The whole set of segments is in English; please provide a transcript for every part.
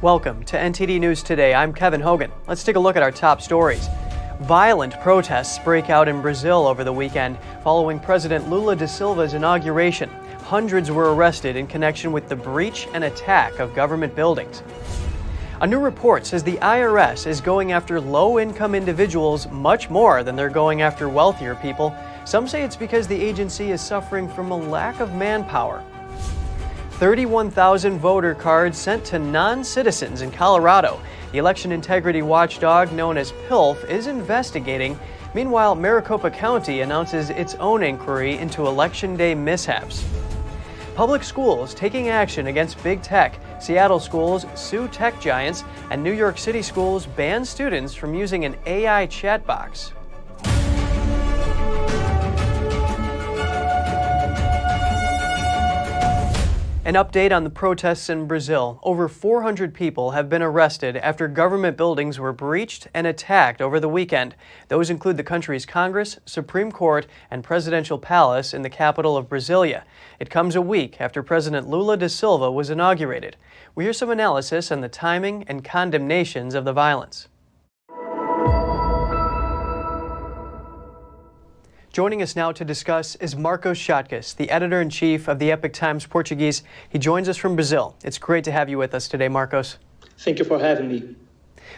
Welcome to NTD News Today. I'm Kevin Hogan. Let's take a look at our top stories. Violent protests break out in Brazil over the weekend following President Lula da Silva's inauguration. Hundreds were arrested in connection with the breach and attack of government buildings. A new report says the IRS is going after low-income individuals much more than they're going after wealthier people. Some say it's because the agency is suffering from a lack of manpower. 31,000 voter cards sent to non-citizens in Colorado. The election integrity watchdog known as PILF is investigating. Meanwhile, Maricopa County announces its own inquiry into Election Day mishaps. Public schools taking action against big tech. Seattle schools sue tech giants, and New York City schools ban students from using an AI chat box. An update on the protests in Brazil. Over 400 people have been arrested after government buildings were breached and attacked over the weekend. Those include the country's Congress, Supreme Court, and presidential palace in the capital of Brasilia. It comes a week after President Lula da Silva was inaugurated. We hear some analysis on the timing and condemnations of the violence. Joining us now to discuss is Marcos Chatbot, the editor-in-chief of the Epoch Times Portuguese. He joins us from Brazil. It's great to have you with us today, Marcos. Thank you for having me.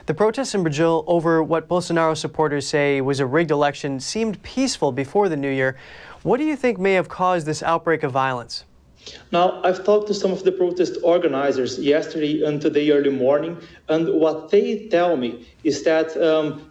The protests in Brazil over what Bolsonaro supporters say was a rigged election seemed peaceful before the new year. What do you think may have caused this outbreak of violence? Now, I've talked to some of the protest organizers yesterday and today early morning, and what they tell me is that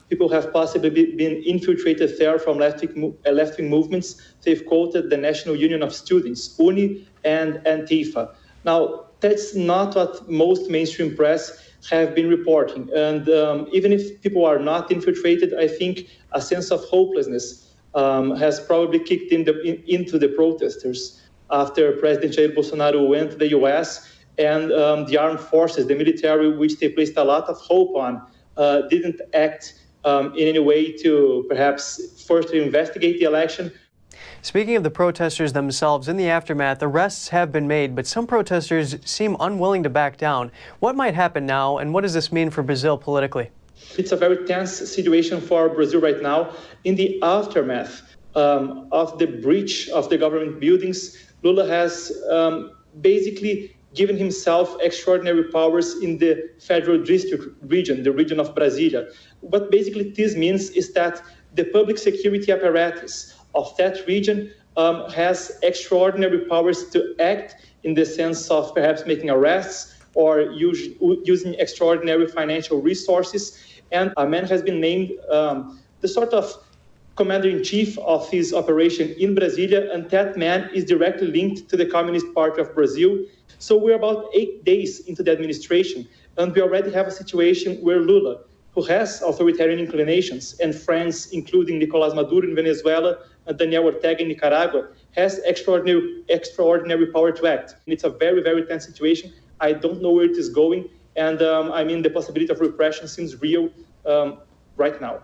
people have possibly been infiltrated there from left-wing movements. They've quoted the National Union of Students, UNI, and Antifa. Now, that's not what most mainstream press have been reporting. And even if people are not infiltrated, I think a sense of hopelessness has probably kicked into the protesters after President Jair Bolsonaro went to the U.S. and the armed forces, the military, which they placed a lot of hope on, didn't act in any way to perhaps firstly investigate the election. Speaking of the protesters themselves, in the aftermath, arrests have been made, but some protesters seem unwilling to back down. What might happen now, and what does this mean for Brazil politically? It's a very tense situation for Brazil right now. In the aftermath of the breach of the government buildings, Lula has basically given himself extraordinary powers in the federal district region, the region of Brasilia. What basically this means is that the public security apparatus of that region has extraordinary powers to act in the sense of perhaps making arrests or using extraordinary financial resources. And a man has been named the sort of commander-in-chief of his operation in Brasilia, and that man is directly linked to the Communist Party of Brazil. So we're about 8 days into the administration, and we already have a situation where Lula, who has authoritarian inclinations, and friends including Nicolás Maduro in Venezuela and Daniel Ortega in Nicaragua, has extraordinary power to act. And it's a very, very tense situation. I don't know where it is going, and the possibility of repression seems real right now.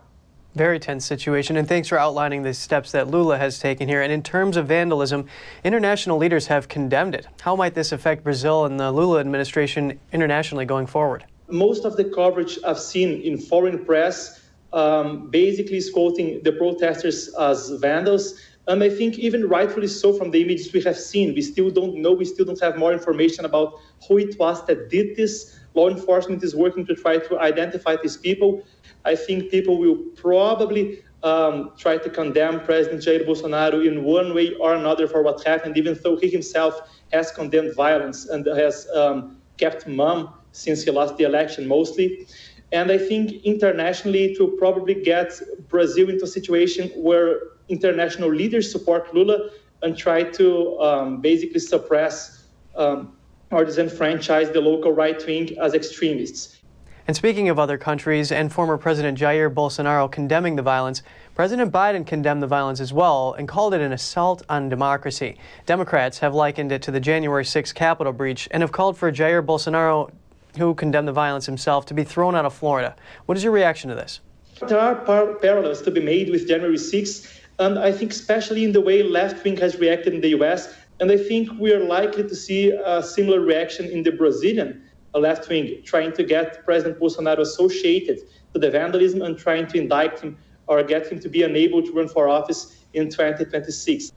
Very tense situation, and thanks for outlining the steps that Lula has taken here. And in terms of vandalism, international leaders have condemned it. How might this affect Brazil and the Lula administration internationally going forward? Most of the coverage I've seen in foreign press basically is quoting the protesters as vandals. And I think even rightfully so from the images we have seen. We still don't know, we still don't have more information about who it was that did this. Law enforcement is working to try to identify these people. I think people will probably try to condemn President Jair Bolsonaro in one way or another for what happened, even though he himself has condemned violence and has kept mum since he lost the election mostly. And I think internationally it will probably get Brazil into a situation where international leaders support Lula and try to basically suppress or disenfranchise the local right wing as extremists. And speaking of other countries and former President Jair Bolsonaro condemning the violence, President Biden condemned the violence as well and called it an assault on democracy. Democrats have likened it to the January 6th Capitol breach and have called for Jair Bolsonaro, who condemned the violence himself, to be thrown out of Florida. What is your reaction to this? There are parallels to be made with January 6th, and I think especially in the way left wing has reacted in the U.S., and I think we are likely to see a similar reaction in the Brazilian a left wing, trying to get President Bolsonaro associated to the vandalism and trying to indict him or get him to be unable to run for office in 2026.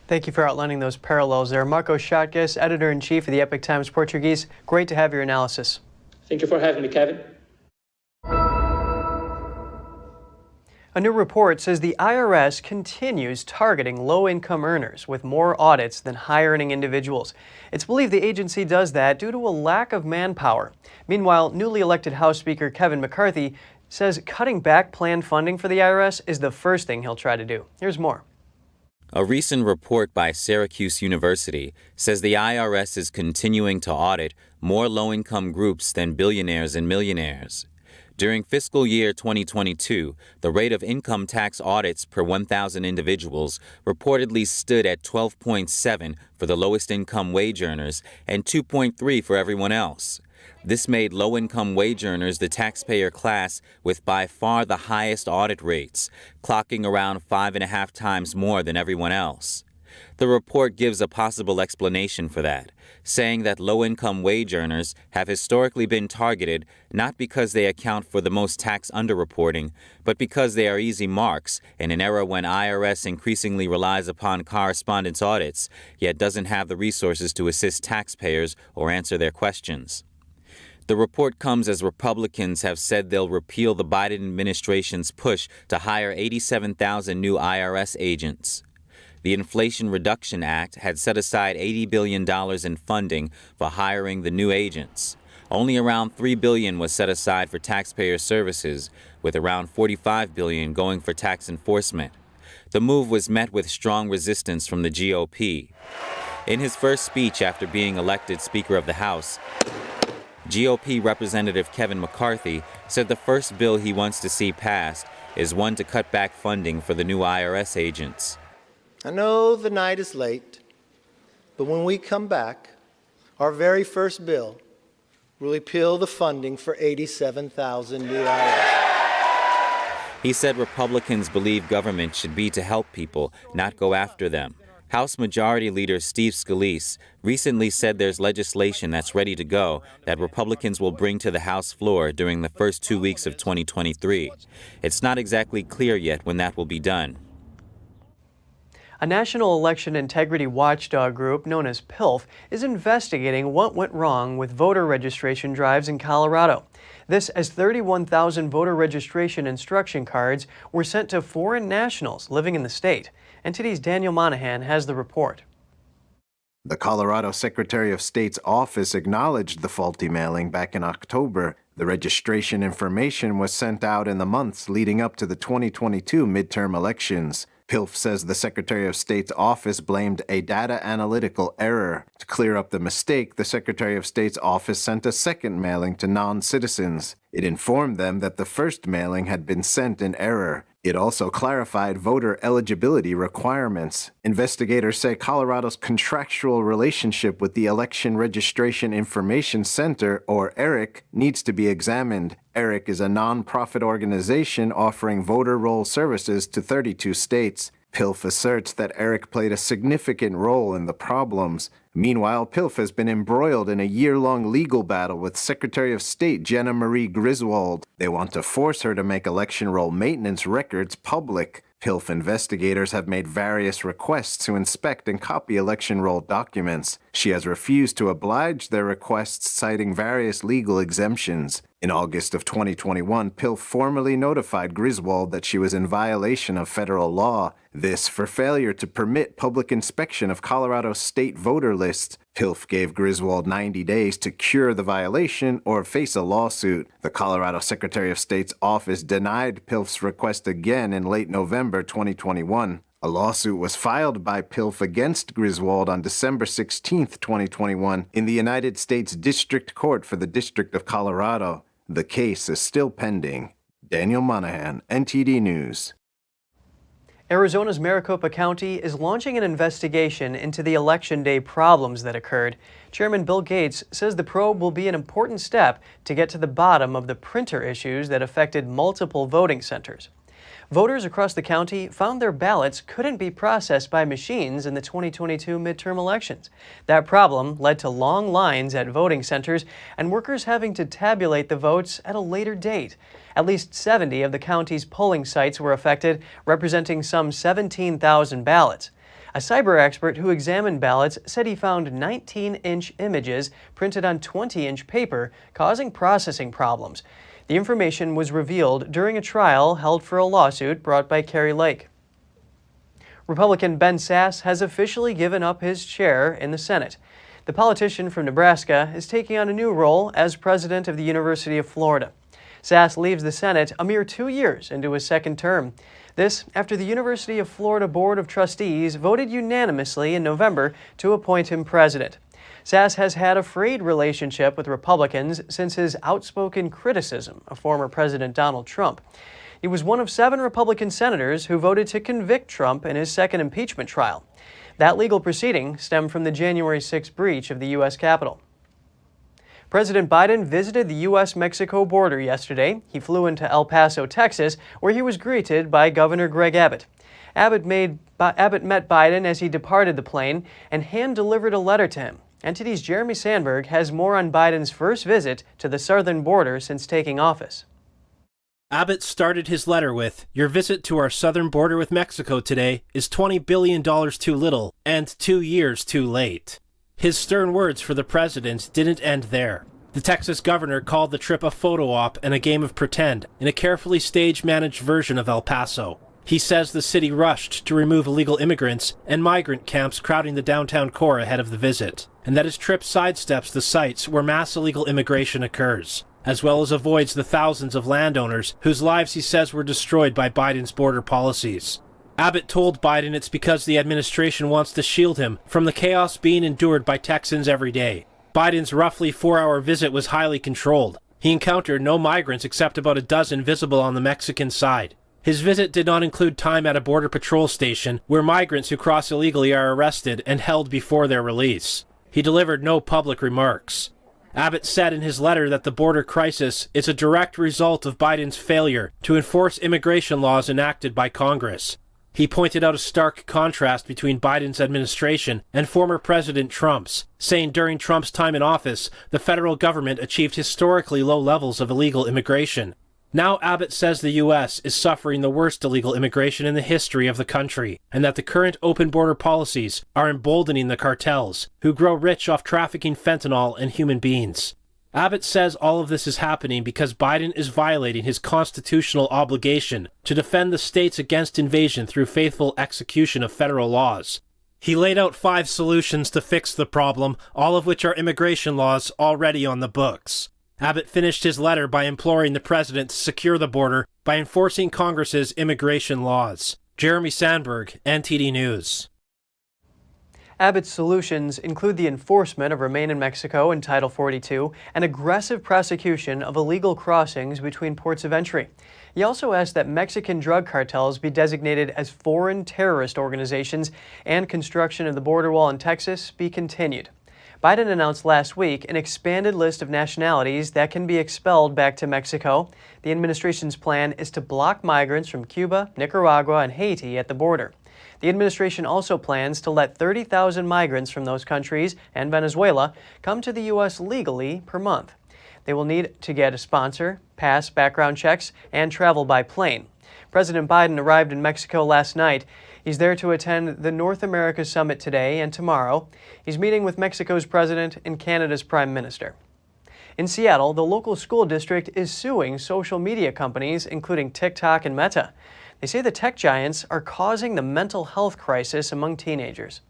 Thank you for outlining those parallels there. Marco Chatbot, editor-in-chief of the Epoch Times Portuguese. Great to have your analysis. Thank you for having me, Kevin. A new report says the IRS continues targeting low-income earners with more audits than high-earning individuals. It's believed the agency does that due to a lack of manpower. Meanwhile, newly elected House Speaker Kevin McCarthy says cutting back planned funding for the IRS is the first thing he'll try to do. Here's more. A recent report by Syracuse University says the IRS is continuing to audit more low-income groups than billionaires and millionaires. During fiscal year 2022, the rate of income tax audits per 1,000 individuals reportedly stood at 12.7 for the lowest income wage earners and 2.3 for everyone else. This made low-income wage earners the taxpayer class with by far the highest audit rates, clocking around 5.5 times more than everyone else. The report gives a possible explanation for that, saying that low-income wage earners have historically been targeted not because they account for the most tax underreporting, but because they are easy marks in an era when IRS increasingly relies upon correspondence audits, yet doesn't have the resources to assist taxpayers or answer their questions. The report comes as Republicans have said they'll repeal the Biden administration's push to hire 87,000 new IRS agents. The Inflation Reduction Act had set aside $80 billion in funding for hiring the new agents. Only around $3 billion was set aside for taxpayer services, with around $45 billion going for tax enforcement. The move was met with strong resistance from the GOP. In his first speech after being elected Speaker of the House, GOP Representative Kevin McCarthy said the first bill he wants to see passed is one to cut back funding for the new IRS agents. I know the night is late, but when we come back, our very first bill will repeal the funding for 87,000 new IRS. He said Republicans believe government should be to help people, not go after them. House Majority Leader Steve Scalise recently said there's legislation that's ready to go that Republicans will bring to the House floor during the first 2 weeks of 2023. It's not exactly clear yet when that will be done. A national election integrity watchdog group known as PILF is investigating what went wrong with voter registration drives in Colorado. This as 31,000 voter registration instruction cards were sent to foreign nationals living in the state. NTD's Daniel Monahan has the report. The Colorado Secretary of State's office acknowledged the faulty mailing back in October. The registration information was sent out in the months leading up to the 2022 midterm elections. PILF says the Secretary of State's office blamed a data analytical error. To clear up the mistake, the Secretary of State's office sent a second mailing to non-citizens. It informed them that the first mailing had been sent in error. It also clarified voter eligibility requirements. Investigators say Colorado's contractual relationship with the Election Registration Information Center, or ERIC, needs to be examined. ERIC is a nonprofit organization offering voter roll services to 32 states. PILF asserts that ERIC played a significant role in the problems. Meanwhile, PILF has been embroiled in a year-long legal battle with Secretary of State Jenna Marie Griswold. They want to force her to make election roll maintenance records public. PILF investigators have made various requests to inspect and copy election roll documents. She has refused to oblige their requests, citing various legal exemptions. In August of 2021, PILF formally notified Griswold that she was in violation of federal law. This for failure to permit public inspection of Colorado's state voter list. PILF gave Griswold 90 days to cure the violation or face a lawsuit. The Colorado Secretary of State's office denied PILF's request again in late November 2021. A lawsuit was filed by PILF against Griswold on December 16, 2021, in the United States District Court for the District of Colorado. The case is still pending. Daniel Monahan, NTD News. Arizona's Maricopa County is launching an investigation into the Election Day problems that occurred. Chairman Bill Gates says the probe will be an important step to get to the bottom of the printer issues that affected multiple voting centers. Voters across the county found their ballots couldn't be processed by machines in the 2022 midterm elections. That problem led to long lines at voting centers and workers having to tabulate the votes at a later date. At least 70 of the county's polling sites were affected, representing some 17,000 ballots. A cyber expert who examined ballots said he found 19-inch images printed on 20-inch paper, causing processing problems. The information was revealed during a trial held for a lawsuit brought by Kari Lake. Republican Ben Sasse has officially given up his chair in the Senate. The politician from Nebraska is taking on a new role as president of the University of Florida. Sasse leaves the Senate a mere 2 years into his second term. This after the University of Florida Board of Trustees voted unanimously in November to appoint him president. Sasse has had a frayed relationship with Republicans since his outspoken criticism of former President Donald Trump. He was one of 7 Republican senators who voted to convict Trump in his second impeachment trial. That legal proceeding stemmed from the January 6 breach of the U.S. Capitol. President Biden visited the U.S.-Mexico border yesterday. He flew into El Paso, Texas, where he was greeted by Governor Greg Abbott. Abbott met Biden as he departed the plane and hand-delivered a letter to him. NTD's Jeremy Sandberg has more on Biden's first visit to the southern border since taking office. Abbott started his letter with, "Your visit to our southern border with Mexico today is $20 billion too little and 2 years too late." His stern words for the president didn't end there. The Texas governor called the trip a photo op and a game of pretend in a carefully stage-managed version of El Paso. He says the city rushed to remove illegal immigrants and migrant camps crowding the downtown core ahead of the visit, and that his trip sidesteps the sites where mass illegal immigration occurs, as well as avoids the thousands of landowners whose lives he says were destroyed by Biden's border policies. Abbott told Biden it's because the administration wants to shield him from the chaos being endured by Texans every day. Biden's roughly 4-hour visit was highly controlled. He encountered no migrants except about a dozen visible on the Mexican side. His visit did not include time at a border patrol station where migrants who cross illegally are arrested and held before their release. He delivered no public remarks. Abbott said in his letter that the border crisis is a direct result of Biden's failure to enforce immigration laws enacted by Congress. He pointed out a stark contrast between Biden's administration and former President Trump's, saying during Trump's time in office, the federal government achieved historically low levels of illegal immigration. Now Abbott says the U.S. is suffering the worst illegal immigration in the history of the country, and that the current open border policies are emboldening the cartels, who grow rich off trafficking fentanyl and human beings. Abbott says all of this is happening because Biden is violating his constitutional obligation to defend the states against invasion through faithful execution of federal laws. He laid out 5 solutions to fix the problem, all of which are immigration laws already on the books. Abbott finished his letter by imploring the president to secure the border by enforcing Congress's immigration laws. Jeremy Sandberg, NTD News. Abbott's solutions include the enforcement of Remain in Mexico and Title 42 and aggressive prosecution of illegal crossings between ports of entry. He also asked that Mexican drug cartels be designated as foreign terrorist organizations and construction of the border wall in Texas be continued. Biden announced last week an expanded list of nationalities that can be expelled back to Mexico. The administration's plan is to block migrants from Cuba, Nicaragua, and Haiti at the border. The administration also plans to let 30,000 migrants from those countries and Venezuela come to the U.S. legally per month. They will need to get a sponsor, pass background checks, and travel by plane. President Biden arrived in Mexico last night. He's there to attend the North America Summit today and tomorrow. He's meeting with Mexico's president and Canada's prime minister. In Seattle, the local school district is suing social media companies, including TikTok and Meta. They say the tech giants are causing the mental health crisis among teenagers.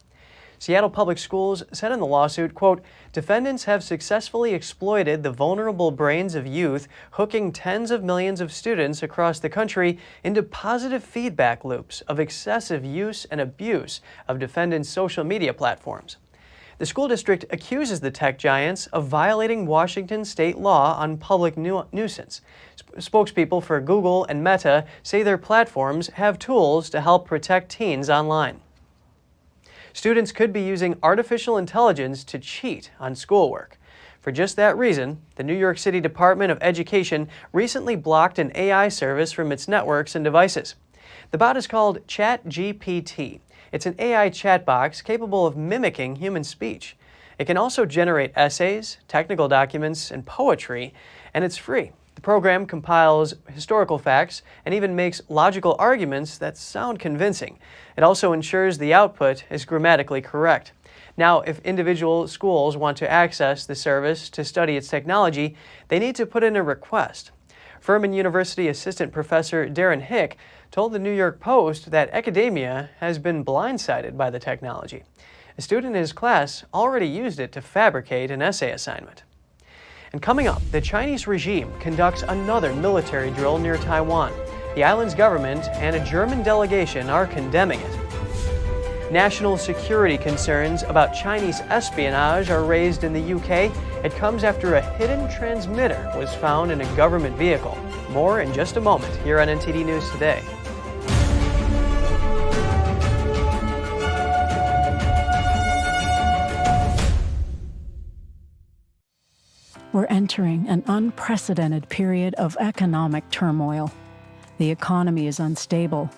Seattle Public Schools said in the lawsuit, quote, defendants have successfully exploited the vulnerable brains of youth, hooking tens of millions of students across the country into positive feedback loops of excessive use and abuse of defendants' social media platforms. The school district accuses the tech giants of violating Washington state law on public nuisance. Spokespeople for Google and Meta say their platforms have tools to help protect teens online. Students could be using artificial intelligence to cheat on schoolwork. For just that reason, the New York City Department of Education recently blocked an AI service from its networks and devices. The bot is called ChatGPT. It's an AI chat box capable of mimicking human speech. It can also generate essays, technical documents, and poetry, and it's free. The program compiles historical facts and even makes logical arguments that sound convincing. It also ensures the output is grammatically correct. Now, if individual schools want to access the service to study its technology, they need to put in a request. Furman University assistant professor Darren Hick told the New York Post that academia has been blindsided by the technology. A student in his class already used it to fabricate an essay assignment. And coming up, the Chinese regime conducts another military drill near Taiwan. The island's government and a German delegation are condemning it. National security concerns about Chinese espionage are raised in the UK. It comes after a hidden transmitter was found in a government vehicle. More in just a moment here on NTD News Today. We're entering an unprecedented period of economic turmoil. The economy is unstable,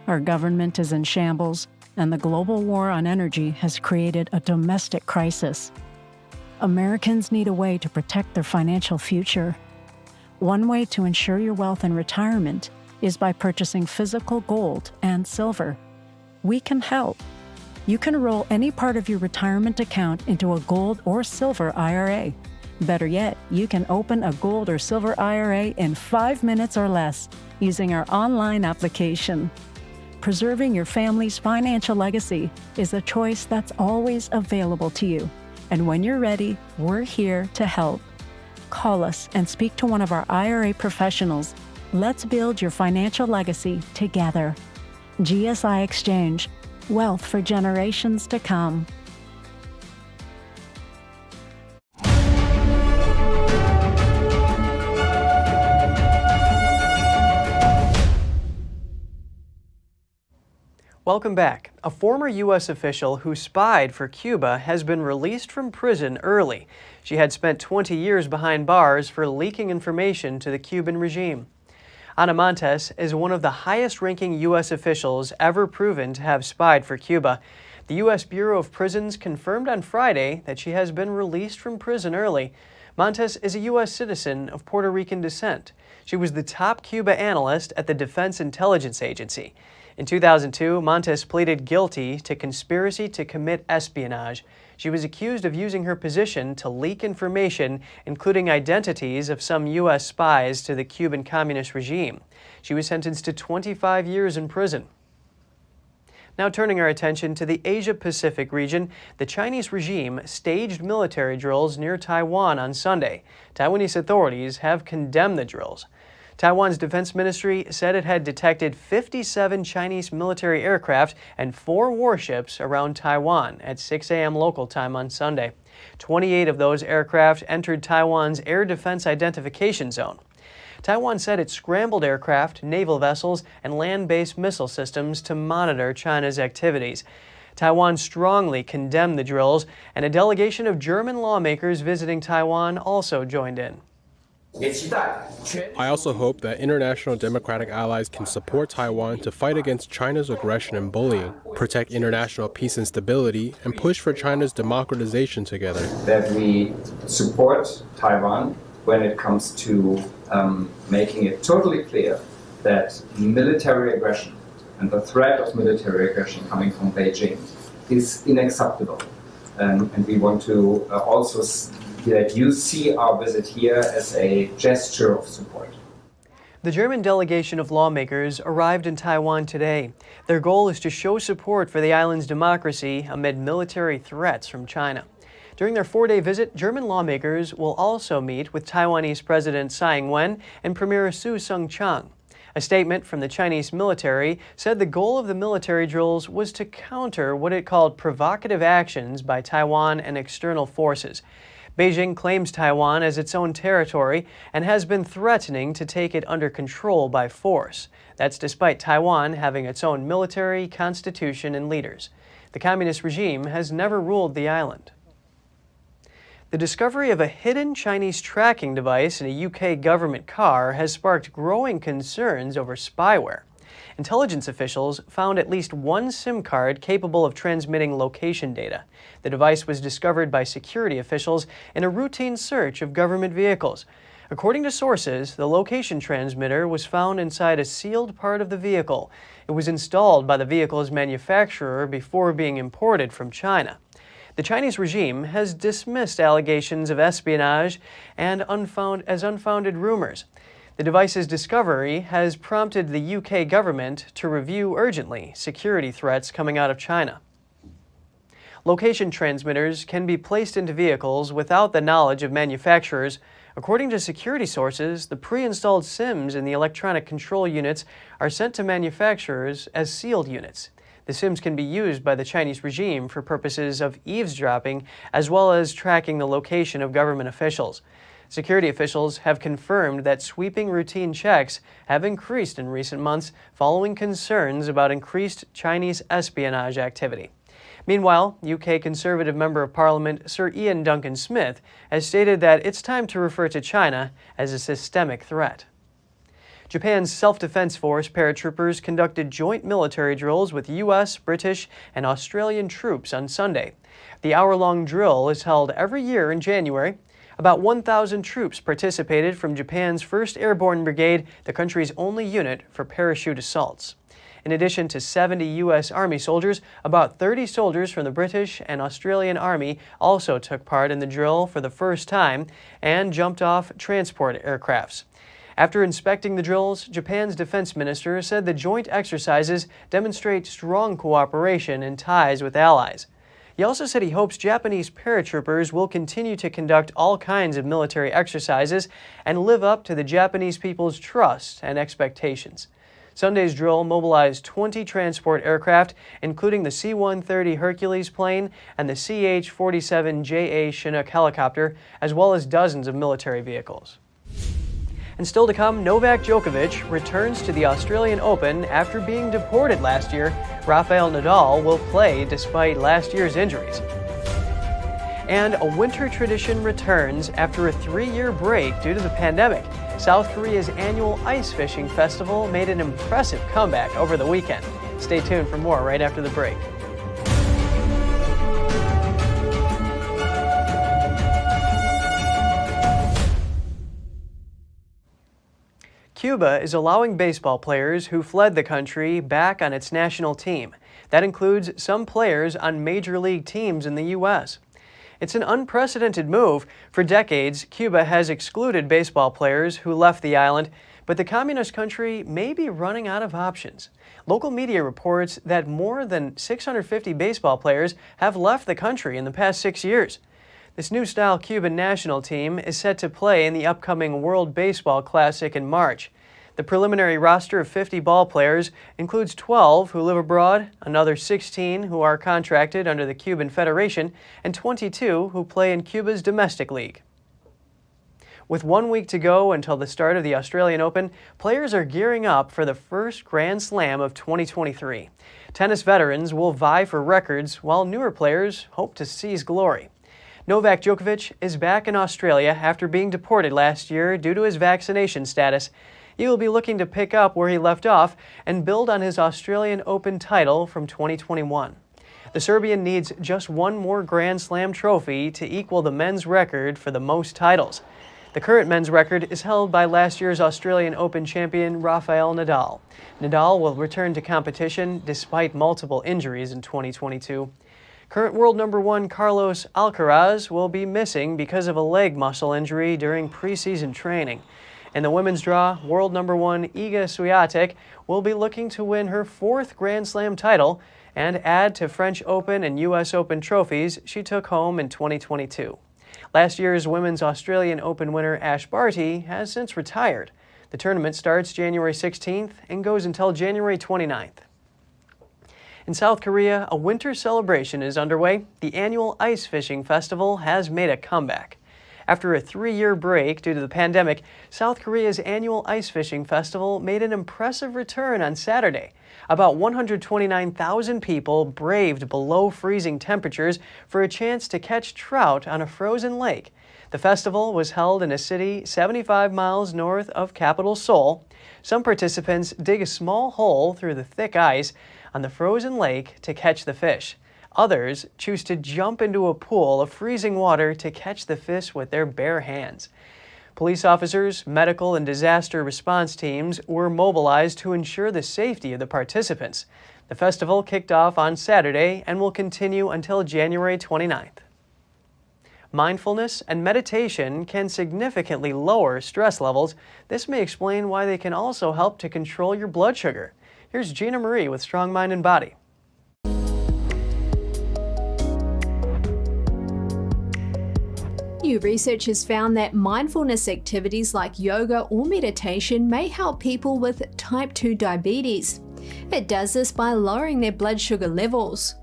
our government is in shambles, and the global war on energy has created a domestic crisis. Americans need a way to protect their financial future. One way to ensure your wealth in retirement is by purchasing physical gold and silver. We can help. You can roll any part of your retirement account into a gold or silver IRA. Better yet, you can open a gold or silver IRA in 5 minutes or less using our online application. Preserving your family's financial legacy is a choice that's always available to you. And when you're ready, we're here to help. Call us and speak to one of our IRA professionals. Let's build your financial legacy together. GSI Exchange, wealth for generations to come. Welcome back. A former U.S. official who spied for Cuba has been released from prison early. She had spent 20 years behind bars for leaking information to the Cuban regime. Ana Montes is one of the highest-ranking U.S. officials ever proven to have spied for Cuba. The U.S. Bureau of Prisons confirmed on Friday that she has been released from prison early. Montes is a U.S. citizen of Puerto Rican descent. She was the top Cuba analyst at the Defense Intelligence Agency. In 2002, Montes pleaded guilty to conspiracy to commit espionage. She was accused of using her position to leak information, including identities of some U.S. spies to the Cuban communist regime. She was sentenced to 25 years in prison. Now turning our attention to the Asia-Pacific region, the Chinese regime staged military drills near Taiwan on Sunday. Taiwanese authorities have condemned the drills. Taiwan's defense ministry said it had detected 57 Chinese military aircraft and 4 warships around Taiwan at 6 a.m. local time on Sunday. 28 of those aircraft entered Taiwan's Air Defense Identification Zone. Taiwan said it scrambled aircraft, naval vessels, and land-based missile systems to monitor China's activities. Taiwan strongly condemned the drills, and a delegation of German lawmakers visiting Taiwan also joined in. I also hope that international democratic allies can support Taiwan to fight against China's aggression and bullying, protect international peace and stability, and push for China's democratization together. That we support Taiwan when it comes to making it totally clear that military aggression and the threat of military aggression coming from Beijing is unacceptable. And we want to also that you see our visit here as a gesture of support. The German delegation of lawmakers arrived in Taiwan today. Their goal is to show support for the island's democracy amid military threats from China. During their 4-day visit, German lawmakers will also meet with Taiwanese President Tsai Ing-wen and Premier Su Tseng-chang. A statement from the Chinese military said the goal of the military drills was to counter what it called provocative actions by Taiwan and external forces. Beijing claims Taiwan as its own territory and has been threatening to take it under control by force. That's despite Taiwan having its own military, constitution, and leaders. The communist regime has never ruled the island. The discovery of a hidden Chinese tracking device in a UK government car has sparked growing concerns over spyware. Intelligence officials found at least one SIM card capable of transmitting location data. The device was discovered by security officials in a routine search of government vehicles. According to sources, the location transmitter was found inside a sealed part of the vehicle. It was installed by the vehicle's manufacturer before being imported from China. The Chinese regime has dismissed allegations of espionage and unfounded rumors. The device's discovery has prompted the UK government to review urgently security threats coming out of China. Location transmitters can be placed into vehicles without the knowledge of manufacturers. According to security sources, the pre-installed SIMs in the electronic control units are sent to manufacturers as sealed units. The SIMs can be used by the Chinese regime for purposes of eavesdropping as well as tracking the location of government officials. Security officials have confirmed that sweeping routine checks have increased in recent months following concerns about increased Chinese espionage activity. Meanwhile, UK Conservative Member of Parliament Sir Ian Duncan Smith has stated that it's time to refer to China as a systemic threat. Japan's Self-Defense Force paratroopers conducted joint military drills with U.S., British, and Australian troops on Sunday. The hour-long drill is held every year in January. About 1,000 troops participated from Japan's 1st Airborne Brigade, the country's only unit for parachute assaults. In addition to 70 U.S. Army soldiers, about 30 soldiers from the British and Australian Army also took part in the drill for the first time and jumped off transport aircrafts. After inspecting the drills, Japan's defense minister said the joint exercises demonstrate strong cooperation and ties with allies. He also said he hopes Japanese paratroopers will continue to conduct all kinds of military exercises and live up to the Japanese people's trust and expectations. Sunday's drill mobilized 20 transport aircraft, including the C-130 Hercules plane and the CH-47JA Chinook helicopter, as well as dozens of military vehicles. And still to come, Novak Djokovic returns to the Australian Open after being deported last year. Rafael Nadal will play despite last year's injuries. And a winter tradition returns after a 3-year break due to the pandemic. South Korea's annual ice fishing festival made an impressive comeback over the weekend. Stay tuned for more right after the break. Cuba is allowing baseball players who fled the country back on its national team. That includes some players on major league teams in the U.S. It's an unprecedented move. For decades, Cuba has excluded baseball players who left the island, but the communist country may be running out of options. Local media reports that more than 650 baseball players have left the country in the past 6 years. This new-style Cuban national team is set to play in the upcoming World Baseball Classic in March. The preliminary roster of 50 ball players includes 12 who live abroad, another 16 who are contracted under the Cuban Federation, and 22 who play in Cuba's domestic league. With 1 week to go until the start of the Australian Open, players are gearing up for the first Grand Slam of 2023. Tennis veterans will vie for records, while newer players hope to seize glory. Novak Djokovic is back in Australia after being deported last year due to his vaccination status. He will be looking to pick up where he left off and build on his Australian Open title from 2021. The Serbian needs just one more Grand Slam trophy to equal the men's record for the most titles. The current men's record is held by last year's Australian Open champion Rafael Nadal. Nadal will return to competition despite multiple injuries in 2022. Current world number 1 Carlos Alcaraz will be missing because of a leg muscle injury during preseason training. In the women's draw, world number 1 Iga Swiatek will be looking to win her 4th Grand Slam title and add to French Open and U.S. Open trophies she took home in 2022. Last year's Women's Australian Open winner Ash Barty has since retired. The tournament starts January 16th and goes until January 29th. In South Korea, a winter celebration is underway. The annual ice fishing festival has made a comeback. After a 3-year break due to the pandemic, South Korea's annual ice fishing festival made an impressive return on Saturday. About 129,000 people braved below freezing temperatures for a chance to catch trout on a frozen lake. The festival was held in a city 75 miles north of capital Seoul. Some participants dig a small hole through the thick ice on the frozen lake to catch the fish. Others choose to jump into a pool of freezing water to catch the fish with their bare hands. Police officers, medical, and disaster response teams were mobilized to ensure the safety of the participants. The festival kicked off on Saturday and will continue until January 29th. Mindfulness and meditation can significantly lower stress levels. This may explain why they can also help to control your blood sugar. Here's Gina Marie with Strong Mind and Body. New research has found that mindfulness activities like yoga or meditation may help people with type 2 diabetes. It does this by lowering their blood sugar levels.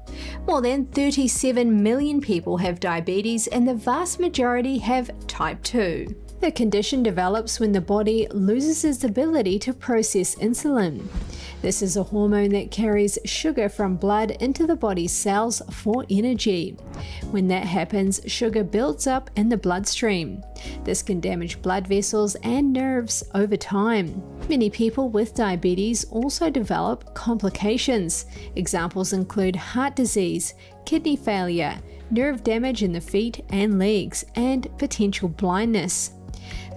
More than 37 million people have diabetes, and the vast majority have type 2. The condition develops when the body loses its ability to process insulin. This is a hormone that carries sugar from blood into the body's cells for energy. When that happens, sugar builds up in the bloodstream. This can damage blood vessels and nerves over time. Many people with diabetes also develop complications. Examples include heart disease, kidney failure, nerve damage in the feet and legs, and potential blindness.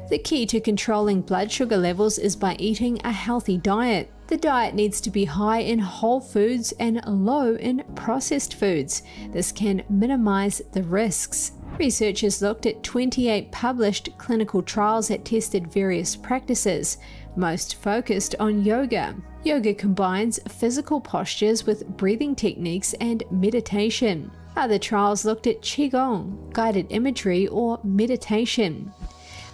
The key to controlling blood sugar levels is by eating a healthy diet. The diet needs to be high in whole foods and low in processed foods. This can minimize the risks. Researchers looked at 28 published clinical trials that tested various practices, most focused on yoga. Yoga combines physical postures with breathing techniques and meditation. Other trials looked at qigong, guided imagery, or meditation.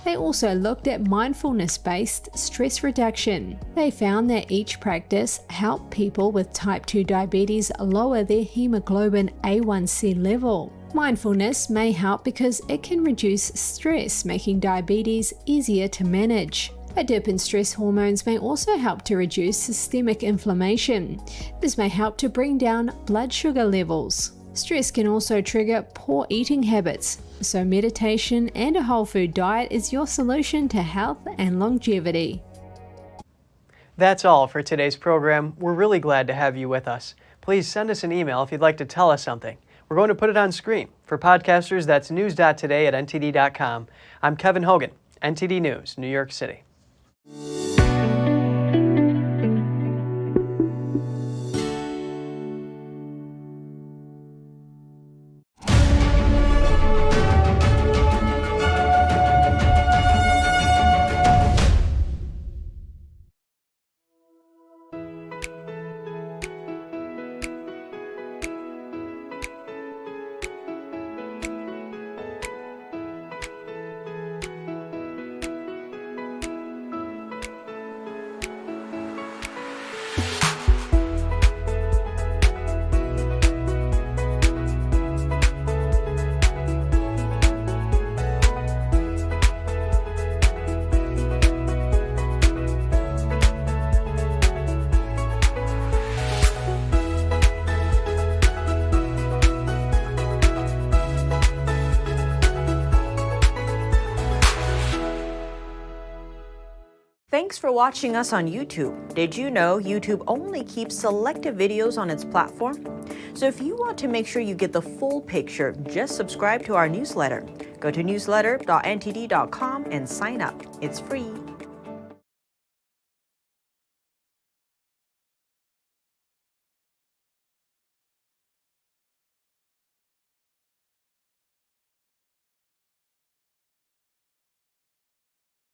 They also looked at mindfulness-based stress reduction. They found that each practice helped people with type 2 diabetes lower their hemoglobin A1C level. Mindfulness may help because it can reduce stress, making diabetes easier to manage. A dip in stress hormones may also help to reduce systemic inflammation. This may help to bring down blood sugar levels. Stress can also trigger poor eating habits, so meditation and a whole food diet is your solution to health and longevity. That's all for today's program. We're really glad to have you with us. Please send us an email if you'd like to tell us something. We're going to put it on screen. For podcasters, that's news.today@ntd.com. I'm Kevin Hogan, NTD News, New York City. Thanks for watching us on YouTube. Did you know YouTube only keeps selective videos on its platform? So if you want to make sure you get the full picture, just subscribe to our newsletter. Go to newsletter.ntd.com and sign up. It's free.